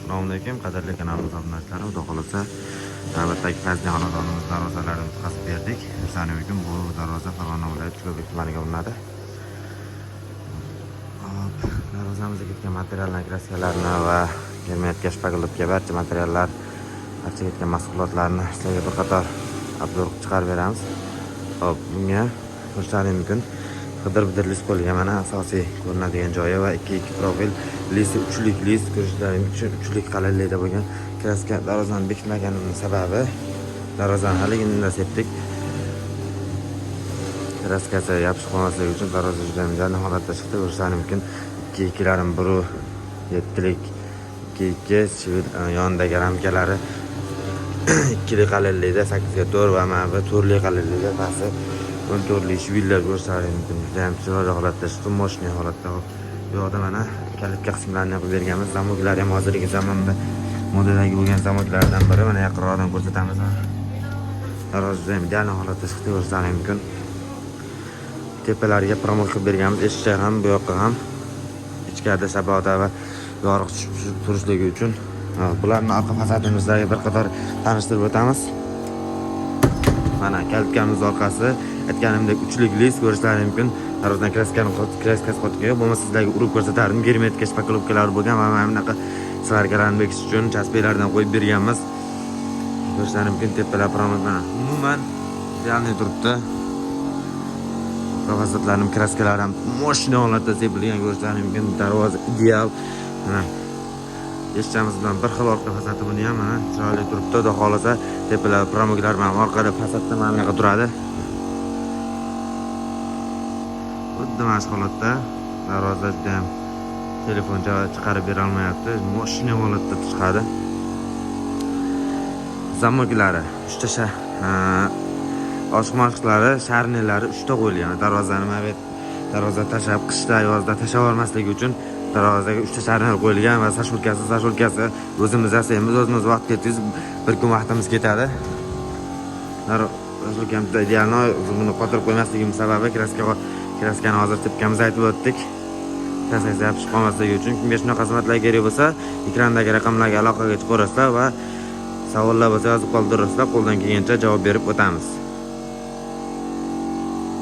Assalomu alaykum, qadrli kanalimiz obunachilari. Xudo xolasa, navbatdagi fazli xonadonimiz darvozalarini qazib berdik. O'shaning uchun bu darvoza Farg'ona viloyati Chulobek tumaniga urinadi. Hop, darvozamizga ketgan materiallar, kraskalarni va germetka, shpagelovka barcha materiallar, barcha ketgan mahsulotlarni sizlarga bir qator obzor qilib chiqarib beramiz. Hop, bunga ko'rishlaringiz mumkin. Qidirib list qo'yilgan, mana asosiy ko'rinadigan joyi va 2 profil list, 3lik list ko'rishlaringiz uchun 3lik qalinlikda bo'lgan kraska. Darvozani bekitmaganimning sababi, darvozani haligini sepdik. Kraskasi yopishib qolmasligi uchun darvoza juda ham holatda chiqdi. Ko'rishlaringiz mumkin. 2-2larim 7lik 2 sivil yonidagi ramkalari 2lik qalinlikda 8/4 va mana bu 4lik qalinlikda pasti 14lik shivillar ko'rsalaringiz mumkin. Juda ham chiroyli holatda chiqdi, moshina holatda. Bu yoqda mana kalitga qismlarni qilib berganmiz. Zamoklar ham hozirgi zamonda modadagi bo'lgan zamoklardan biri. Mana yaqinroqdan ko'rsatamiz. Darvoza ham ideal holatda chiqdi, ko'rsalaringiz mumkin. Tepalariga promol qilib berganmiz. Eshikcha ham, bu yoqqa ham ichkarida saboda va yorug' turishligi uchun. Bularning orqa fasadimizga bir qator tanishtirib o'tamiz. Mana kalitgamiz orqasi, aytganimdek 3lik list ko'rishlaringiz mumkin. Darvozadan kraskasi qotgan, bo'lmasa sizlarga urib ko'rsatardim. Germetka, shpagelovkalar bo'lgan va mana bunaqa svarkalarni bekish uchun chaspeylardan qo'yib berganmiz. Ko'rishlaringiz mumkin, tepalar promol mana. Umuman idealniy turibdi. Fasadlarning kraskalari ham moshina holatda sepilgan, ko'rishlaringiz mumkin. Darvoza ideal. Mana eshikchamiz bilan bir xil orqa fasadi, buni ham mana chiroyli turibdi. Xudo xolasa tepalar promoglar ham orqada fasadda mana bunaqa turadi. Xuddi mana shu holatda darvoza juda ham telefon chiqarib bera olmayapti. Moshina holatda chiqadi. Zamoklari 3 ta ochiq mashqlari, sharnilari 3 ta qo'yilgan. Darvozani mana darvoza tashab, qishda, yozda tashab olmasligi uchun darvozaga 3 ta sharnil qo'yilgan va sashulkasi o'zimiz yasaymiz, o'zimiz vaqt ketamiz, bir kun vaqtimiz ketadi. Sashulkamizda idealno buni qotirib qo'ymasligimiz sababi kraskani hozir tepkamiz aytib o'tdik. Kraskasi yopishib qolmasligi uchun. Kimga shunaqa xizmatlar kerak bo'lsa, ekrandagi raqamlarga aloqaga chiqaverasizlar va savollar bo'lsa yozib qoldirasizlar. Qo'ldan kelgancha javob berib o'tamiz.